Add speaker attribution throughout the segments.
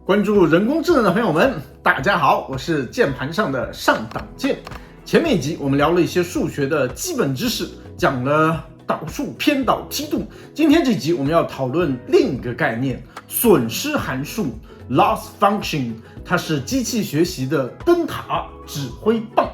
Speaker 1: 关注人工智能的朋友们，大家好，我是键盘上的上档键。前面一集我们聊了一些数学的基本知识，讲了导数、偏导、梯度。今天这集我们要讨论另一个概念——损失函数 （loss function）， 它是机器学习的灯塔、指挥棒。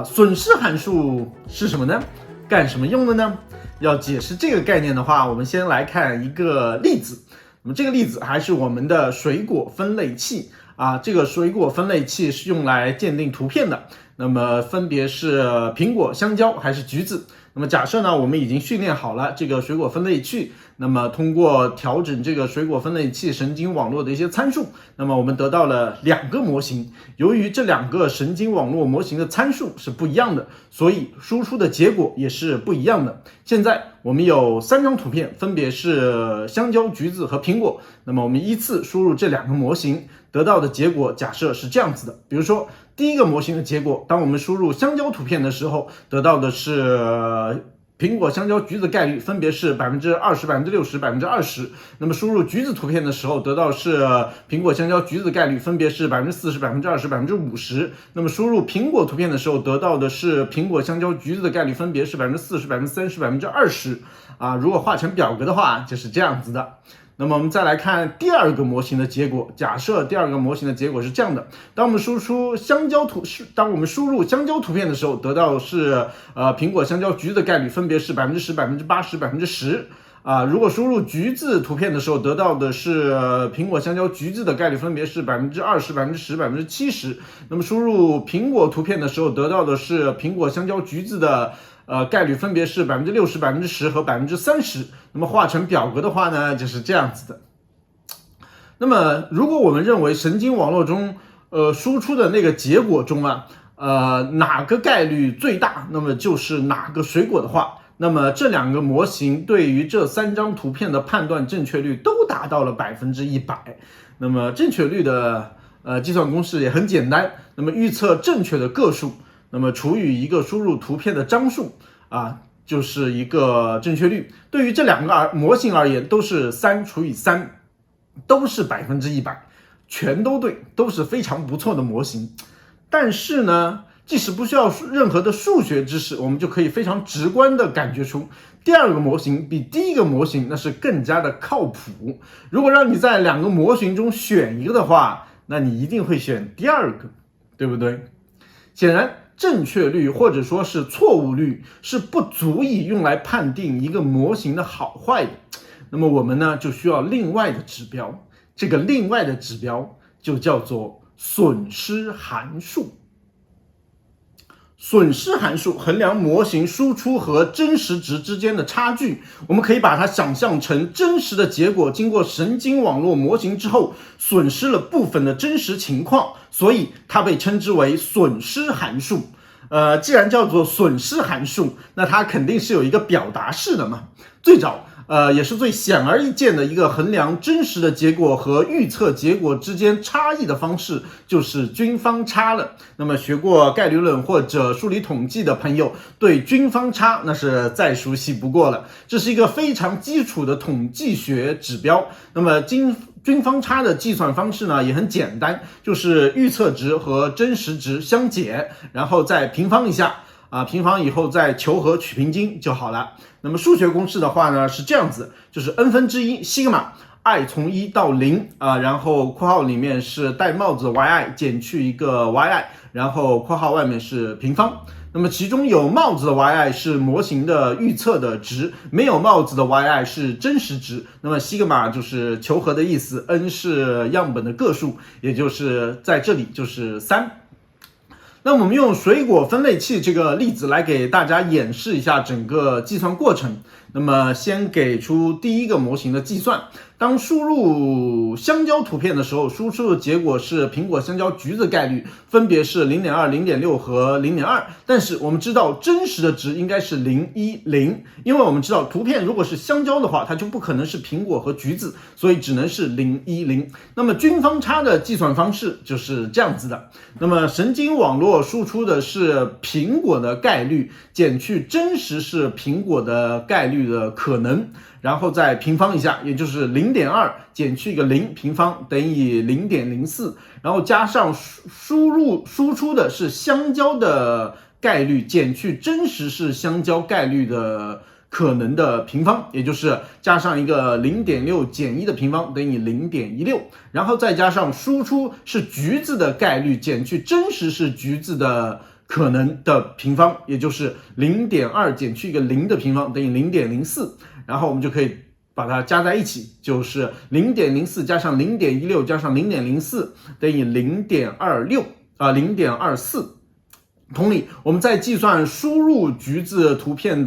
Speaker 1: 损失函数是什么呢？干什么用的呢？要解释这个概念的话，我们先来看一个例子。那么这个例子还是我们的水果分类器这个水果分类器是用来鉴定图片的，那么分别是苹果、香蕉还是橘子。那么假设呢，我们已经训练好了这个水果分类器，那么通过调整这个水果分类器神经网络的一些参数，那么我们得到了两个模型。由于这两个神经网络模型的参数是不一样的，所以输出的结果也是不一样的。现在我们有3张图片，分别是香蕉、橘子和苹果。那么我们依次输入这两个模型，得到的结果假设是这样子的。比如说第一个模型的结果，当我们输入香蕉图片的时候，得到的是苹果、香蕉、橘子概率分别是20%、60%、20%。那么输入橘子图片的时候，得到是苹果、香蕉、橘子概率分别是40%、20%、50%。那么输入苹果图片的时候，得到的是苹果、香蕉、橘子的概率分别是40%、30%、20%。如果画成表格的话，就是这样子的。那么我们再来看第二个模型的结果，假设第二个模型的结果是这样的：当我们输入香蕉图片的时候，得到的是苹果、香蕉、橘子的概率分别是10%、80%、10%。如果输入橘子图片的时候，得到的是苹果、香蕉、橘子的概率分别是20%、10%、70%。那么输入苹果图片的时候，得到的是苹果、香蕉、橘子的概率分别是60%、10%和30%。那么画成表格的话呢，就是这样子的。那么如果我们认为神经网络中输出的那个结果中哪个概率最大，那么就是哪个水果的话，那么这两个模型对于这3张图片的判断正确率都达到了100%。那么正确率的计算公式也很简单，那么预测正确的个数，那么除以一个输入图片的张数就是一个正确率。对于这两个模型而言，都是3除以3，都是100%，全都对，都是非常不错的模型。但是呢，即使不需要任何的数学知识，我们就可以非常直观的感觉出第二个模型比第一个模型那是更加的靠谱。如果让你在两个模型中选一个的话，那你一定会选第二个，对不对？显然正确率或者说是错误率是不足以用来判定一个模型的好坏的。那么我们呢就需要另外的指标，这个另外的指标就叫做损失函数。损失函数衡量模型输出和真实值之间的差距，我们可以把它想象成真实的结果经过神经网络模型之后损失了部分的真实情况，所以它被称之为损失函数。既然叫做损失函数，那它肯定是有一个表达式的嘛。最早也是最显而易见的一个衡量真实的结果和预测结果之间差异的方式，就是均方差了。那么学过概率论或者数理统计的朋友，对均方差那是再熟悉不过了。这是一个非常基础的统计学指标。那么均方差的计算方式呢也很简单，就是预测值和真实值相减，然后再平方一下。平方以后再求和取平均就好了。那么数学公式的话呢是这样子，就是 n⁻1 西格玛 i 从1到0然后括号里面是带帽子的 yi 减去一个 yi， 然后括号外面是平方。那么其中有帽子的 yi 是模型的预测的值，没有帽子的 yi 是真实值。那么西格玛就是求和的意思， n 是样本的个数，也就是在这里就是3。那我们用水果分类器这个例子来给大家演示一下整个计算过程。那么先给出第一个模型的计算，当输入香蕉图片的时候，输出的结果是苹果、香蕉、橘子概率分别是 0.2、0.6 和 0.2， 但是我们知道真实的值应该是010，因为我们知道图片如果是香蕉的话，它就不可能是苹果和橘子，所以只能是010。那么均方差的计算方式就是这样子的。那么神经网络果输出的是苹果的概率减去真实是苹果的概率的可能，然后再平方一下，也就是 0.2 减去一个0平方等于 0.04， 然后加上输出的是香蕉的概率减去真实是香蕉概率的可能的平方，也就是加上一个 0.6 减1的平方等于 0.16， 然后再加上输出是橘子的概率减去真实是橘子的可能的平方，也就是 0.2 减去一个0的平方等于 0.04， 然后我们就可以把它加在一起，就是 0.04 加上 0.16 加上 0.04 等于 0.24。同理，我们再计算输入橘子图片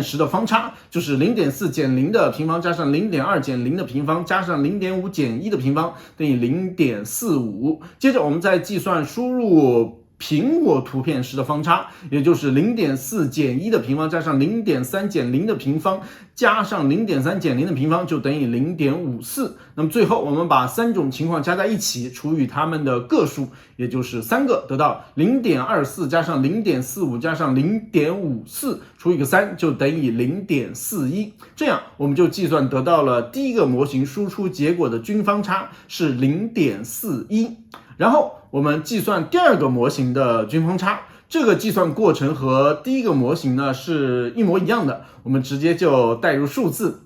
Speaker 1: 时的方差，就是 0.4 减0的平方加上 0.2 减0的平方加上 0.5 减1的平方等于 0.45。接着我们再计算输入苹果图片时的方差，也就是 0.4 减1的平方加上 0.3 减0的平方加上 0.3 减0的平方就等于 0.54。那么最后我们把三种情况加在一起除以它们的个数，也就是3个，得到 0.24 加上 0.45 加上 0.54 除以个3就等于 0.41。这样我们就计算得到了第一个模型输出结果的均方差是 0.41。然后我们计算第二个模型的均方差，这个计算过程和第一个模型呢是一模一样的，我们直接就代入数字。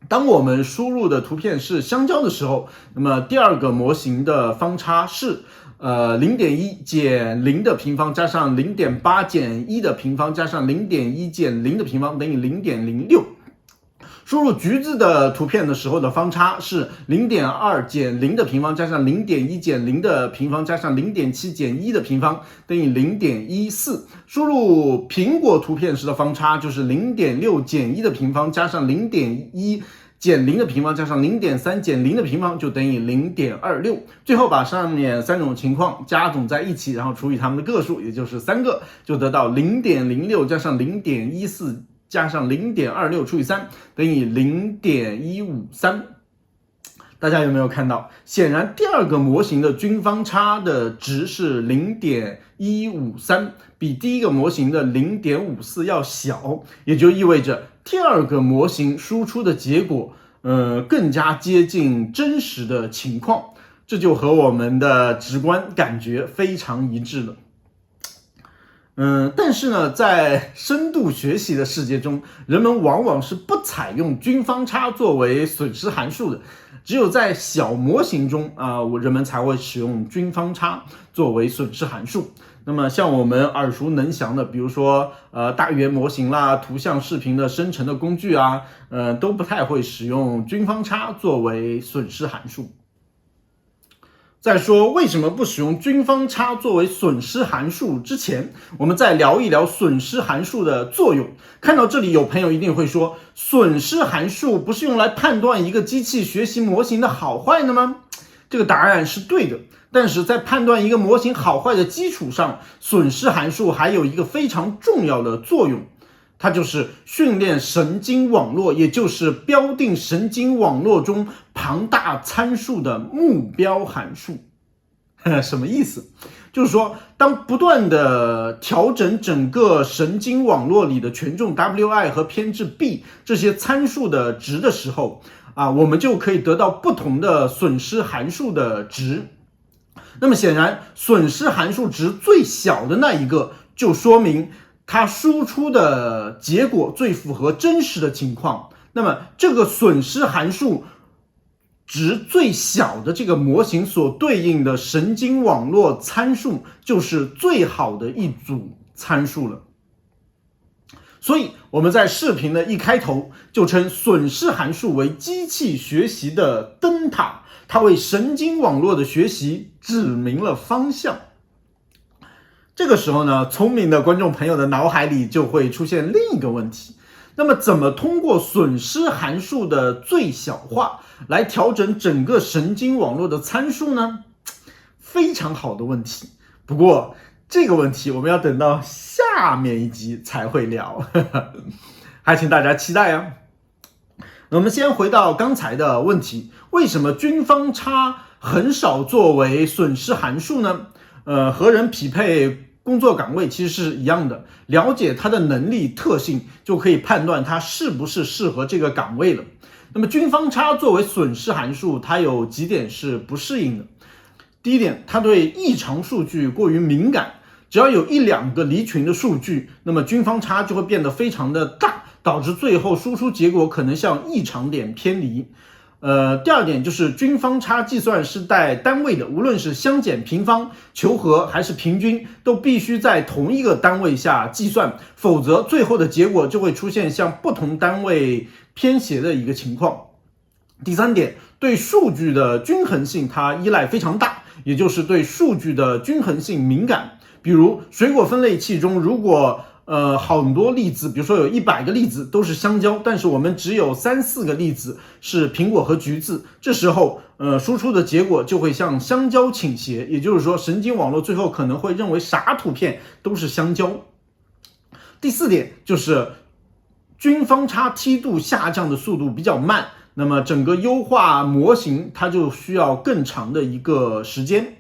Speaker 1: 当我们输入的图片是香蕉的时候，那么第二个模型的方差是0.1 减0的平方加上 0.8 减1的平方加上 0.1 减0的平方等于 0.06。输入橘子的图片的时候的方差是 0.2 减0的平方加上 0.1 减0的平方加上 0.7 减1的平方等于 0.14。输入苹果图片时的方差就是 0.6 减1的平方加上 0.1 减0的平方加上 0.3 减0的平方就等于 0.26。最后把上面三种情况加总在一起，然后除以它们的个数，也就是3个，就得到 0.06 加上 0.14加上 0.26 除以3等于 0.153。 大家有没有看到？显然第二个模型的均方差的值是 0.153， 比第一个模型的 0.54 要小，也就意味着第二个模型输出的结果更加接近真实的情况，这就和我们的直观感觉非常一致了。但是呢，在深度学习的世界中，人们往往是不采用均方差作为损失函数的，只有在小模型中人们才会使用均方差作为损失函数。那么像我们耳熟能详的，比如说大语言模型啦、图像视频的生成的工具都不太会使用均方差作为损失函数。在说为什么不使用均方差作为损失函数之前，我们再聊一聊损失函数的作用。看到这里，有朋友一定会说，损失函数不是用来判断一个机器学习模型的好坏的吗？这个答案是对的，但是在判断一个模型好坏的基础上，损失函数还有一个非常重要的作用，它就是训练神经网络，也就是标定神经网络中庞大参数的目标函数。什么意思？就是说，当不断的调整整个神经网络里的权重 Wi 和偏置 b 这些参数的值的时候我们就可以得到不同的损失函数的值。那么显然，损失函数值最小的那一个，就说明它输出的结果最符合真实的情况。那么这个损失函数值最小的这个模型所对应的神经网络参数就是最好的一组参数了。所以我们在视频的一开头就称损失函数为机器学习的灯塔，它为神经网络的学习指明了方向。这个时候呢，聪明的观众朋友的脑海里就会出现另一个问题，那么怎么通过损失函数的最小化来调整整个神经网络的参数呢？非常好的问题，不过这个问题我们要等到下面一集才会聊，还请大家期待啊。那我们先回到刚才的问题，为什么均方差很少作为损失函数呢？和人匹配工作岗位其实是一样的，了解他的能力特性，就可以判断他是不是适合这个岗位了。那么均方差作为损失函数，它有几点是不适应的。第一点，它对异常数据过于敏感，只要有一两个离群的数据，那么均方差就会变得非常的大，导致最后输出结果可能向异常点偏离。第二点就是均方差计算是带单位的，无论是相减、平方、求和还是平均，都必须在同一个单位下计算，否则最后的结果就会出现向不同单位偏斜的一个情况。第三点，对数据的均衡性它依赖非常大，也就是对数据的均衡性敏感。比如水果分类器中，如果很多例子，比如说有100个例子都是香蕉，但是我们只有3-4个例子是苹果和橘子，这时候输出的结果就会向香蕉倾斜，也就是说神经网络最后可能会认为啥图片都是香蕉。第四点就是均方差梯度下降的速度比较慢，那么整个优化模型它就需要更长的一个时间。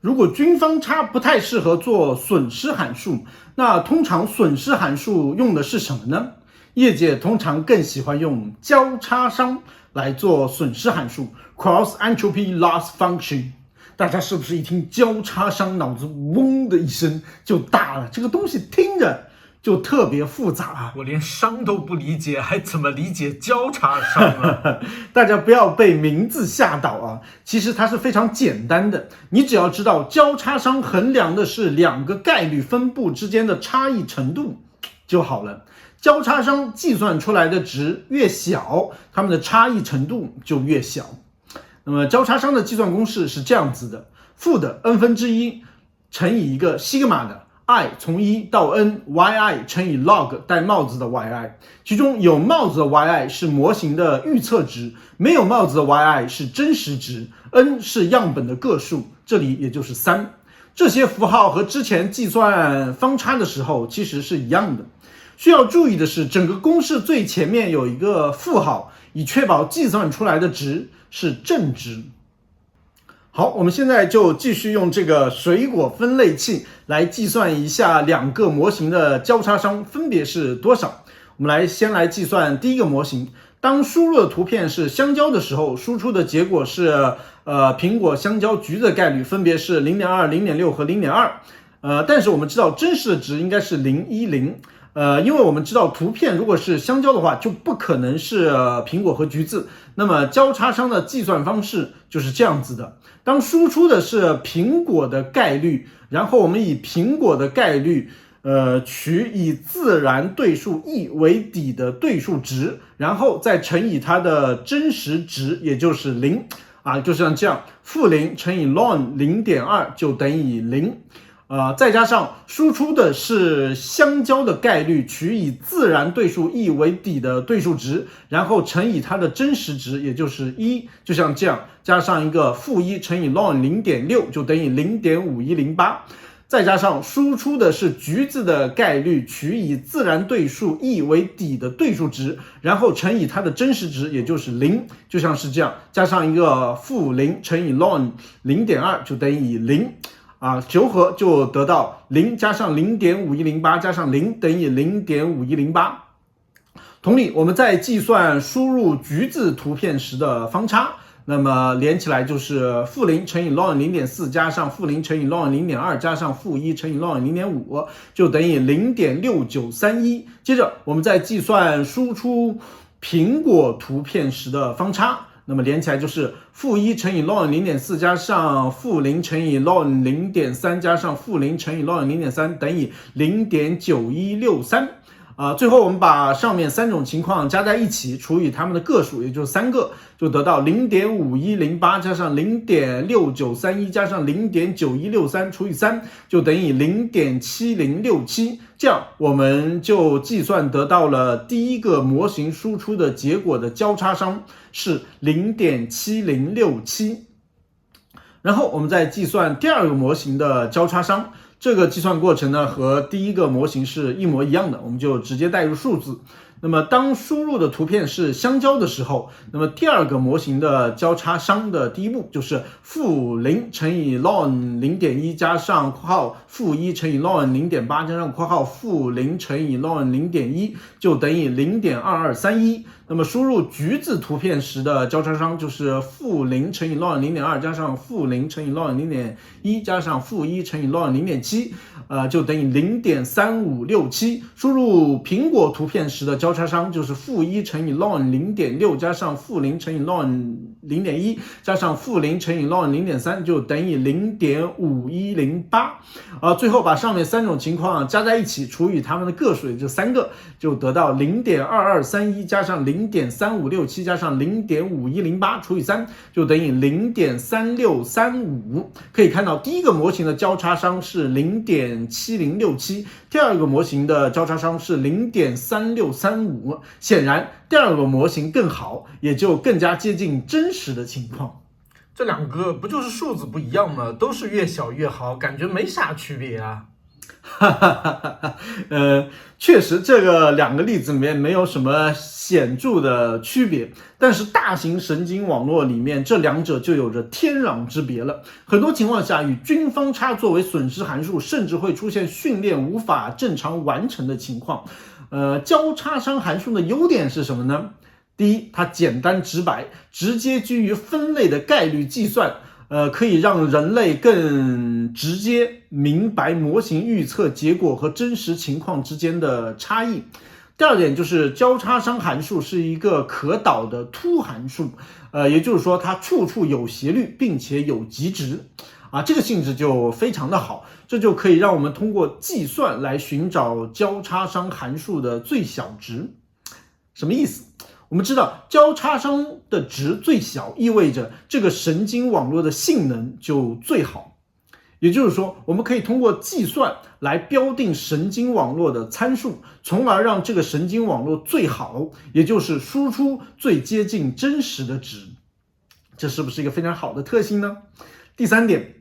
Speaker 1: 如果均方差不太适合做损失函数，那通常损失函数用的是什么呢？业界通常更喜欢用交叉商来做损失函数 ，cross entropy loss function。大家是不是一听交叉商，脑子嗡的一声就大了？这个东西听着就特别复杂啊，
Speaker 2: 我连商都不理解，还怎么理解交叉商啊？
Speaker 1: 大家不要被名字吓倒啊！其实它是非常简单的，你只要知道交叉商衡量的是两个概率分布之间的差异程度就好了。交叉商计算出来的值越小，它们的差异程度就越小。那么交叉商的计算公式是这样子的：负的 n⁻1乘以一个西格玛的i 从1到 n yi 乘以 log 带帽子的 yi， 其中有帽子的 yi 是模型的预测值，没有帽子的 yi 是真实值， n 是样本的个数，这里也就是3。这些符号和之前计算方差的时候其实是一样的。需要注意的是，整个公式最前面有一个负号，以确保计算出来的值是正值。好，我们现在就继续用这个水果分类器来计算一下两个模型的交叉商分别是多少。我们先来计算第一个模型，当输入的图片是香蕉的时候，输出的结果是苹果、香蕉、橘子的概率分别是 0.2、0.6 和 0.2。但是我们知道真实的值应该是010。因为我们知道图片如果是香蕉的话，就不可能是苹果和橘子。那么交叉商的计算方式就是这样子的：当输出的是苹果的概率，然后我们以苹果的概率取以自然对数 e 为底的对数值，然后再乘以它的真实值，也就是0啊，就像这样，负0乘以 ln 0.2就等于0。再加上输出的是香蕉的概率取以自然对数 e 为底的对数值，然后乘以它的真实值，也就是1，就像这样，加上一个负1乘以 ln 0.6就等于 0.5108。再加上输出的是橘子的概率取以自然对数 e 为底的对数值，然后乘以它的真实值，也就是0，就像是这样，加上一个负0乘以 ln 0.2就等于0。求和就得到0加上 0.5108 加上0等于 0.5108。同理，我们在计算输入橘子图片时的方差，那么连起来就是负0乘以 ln 0.4 加上负0乘以 ln 0.2 加上负1乘以 ln 0.5就等于 0.6931。接着我们再计算输出苹果图片时的方差，那么连起来就是负1乘以 ln 0.4 加上负0乘以 ln 0.3 加上负0乘以 ln 0.3等于 0.9163。最后我们把上面3种情况加在一起，除以它们的个数，也就是3个，就得到 0.5108 加上 0.6931 加上 0.9163 除以3就等于 0.7067。这样我们就计算得到了第一个模型输出的结果的交叉商是 0.7067。然后我们再计算第二个模型的交叉商，这个计算过程呢和第一个模型是一模一样的，我们就直接代入数字。那么当输入的图片是相交的时候，那么第二个模型的交叉商的第一步就是-0乘以 ln 0.1加上括号-1乘以 ln 0.8加上括号-0乘以 ln 0.1就等于0.2231。那么输入橘子图片时的交叉商就是-0乘以 ln 0.2加上-0乘以 ln 0.1加上-1乘以 ln 0.7，就等于0.3567。输入苹果图片时的交叉商就是-1乘以 ln 0.6加上-0乘以 ln 0.1加上-0乘以 ln 0.3就等于0.5108。最后把上面三种情况加在一起，除以它们的个数，也就3个，就得到0.2231加上0.3567加上0.5108除以3就等于0.3635。可以看到第一个模型的交叉商是0.7067，第二个模型的交叉商是0.3635。显然第二个模型更好，也就更加接近真实的情况。
Speaker 2: 这两个不就是数字不一样吗？都是越小越好，感觉没啥区别啊。
Speaker 1: 确实这个两个例子里面没有什么显著的区别，但是大型神经网络里面这两者就有着天壤之别了。很多情况下，以均方差作为损失函数，甚至会出现训练无法正常完成的情况。交叉商函数的优点是什么呢？第一，它简单直白，直接基于分类的概率计算，可以让人类更直接明白模型预测结果和真实情况之间的差异。第二点就是交叉商函数是一个可导的凸函数，也就是说它处处有斜率，并且有极值。这个性质就非常的好，这就可以让我们通过计算来寻找交叉商函数的最小值。什么意思？我们知道交叉商的值最小，意味着这个神经网络的性能就最好。也就是说，我们可以通过计算来标定神经网络的参数，从而让这个神经网络最好，也就是输出最接近真实的值。这是不是一个非常好的特性呢？第三点，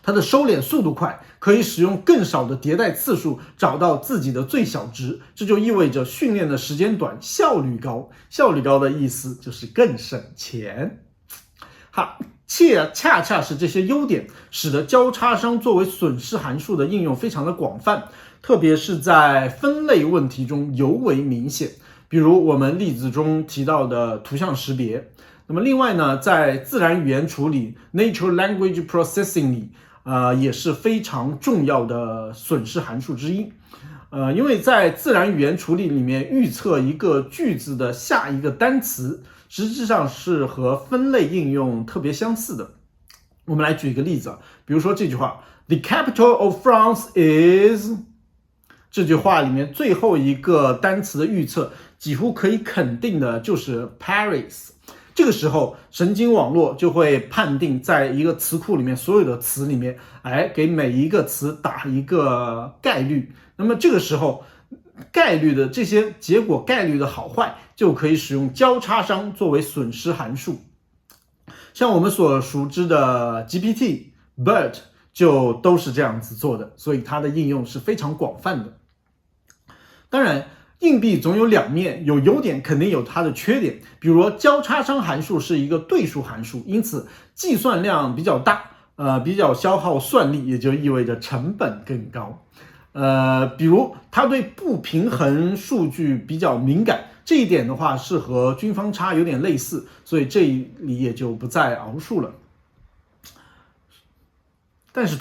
Speaker 1: 它的收敛速度快，可以使用更少的迭代次数找到自己的最小值，这就意味着训练的时间短，效率高。效率高的意思就是更省钱。恰恰是这些优点使得交叉商作为损失函数的应用非常的广泛，特别是在分类问题中尤为明显，比如我们例子中提到的图像识别。那么另外呢，在自然语言处理 Natural Language Processing 里也是非常重要的损失函数之一。因为在自然语言处理里面，预测一个句子的下一个单词实质上是和分类应用特别相似的。我们来举一个例子，比如说这句话 The capital of France is， 这句话里面最后一个单词的预测几乎可以肯定的就是 Paris。这个时候神经网络就会判定在一个词库里面所有的词里面，给每一个词打一个概率。那么这个时候概率的这些结果概率的好坏就可以使用交叉商作为损失函数。像我们所熟知的 GPT、BERT 就都是这样子做的，所以它的应用是非常广泛的。当然硬币总有两面，有优点肯定有它的缺点。比如说交叉商函数是一个对数函数，因此计算量比较大，比较消耗算力，也就意味着成本更高。比如它对不平衡数据比较敏感，这一点的话是和均方差有点类似，所以这里也就不再赘述了。但是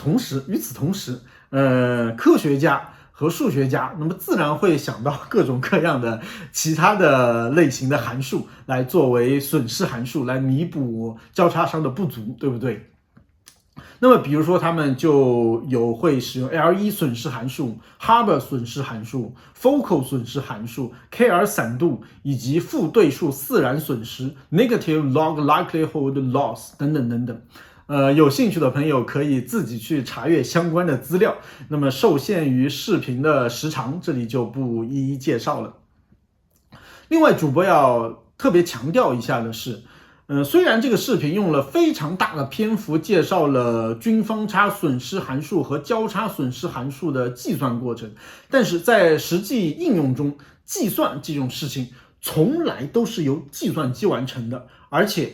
Speaker 1: 与此同时，科学家和数学家那么自然会想到各种各样的其他的类型的函数来作为损失函数，来弥补交叉商的不足，对不对？那么比如说他们就会使用 L1 损失函数、Haber 损失函数、Focal 损失函数、KR 散度以及负对数自然损失 Negative Log Likelihood Loss 等等等等。有兴趣的朋友可以自己去查阅相关的资料，那么受限于视频的时长，这里就不一一介绍了。另外主播要特别强调一下的是，虽然这个视频用了非常大的篇幅介绍了均方差损失函数和交叉损失函数的计算过程，但是在实际应用中，计算这种事情从来都是由计算机完成的，而且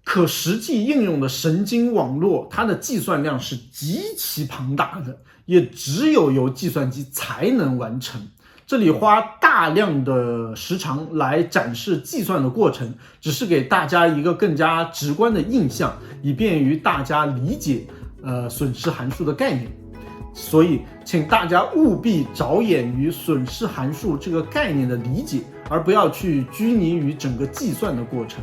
Speaker 1: 可实际应用的神经网络，它的计算量是极其庞大的，也只有由计算机才能完成。这里花大量的时长来展示计算的过程，只是给大家一个更加直观的印象，以便于大家理解损失函数的概念。所以请大家务必着眼于损失函数这个概念的理解，而不要去拘泥于整个计算的过程。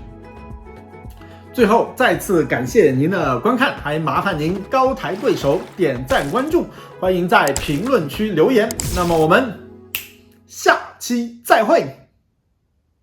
Speaker 1: 最后再次感谢您的观看，还麻烦您高抬贵手，点赞关注，欢迎在评论区留言。那么我们下期再会。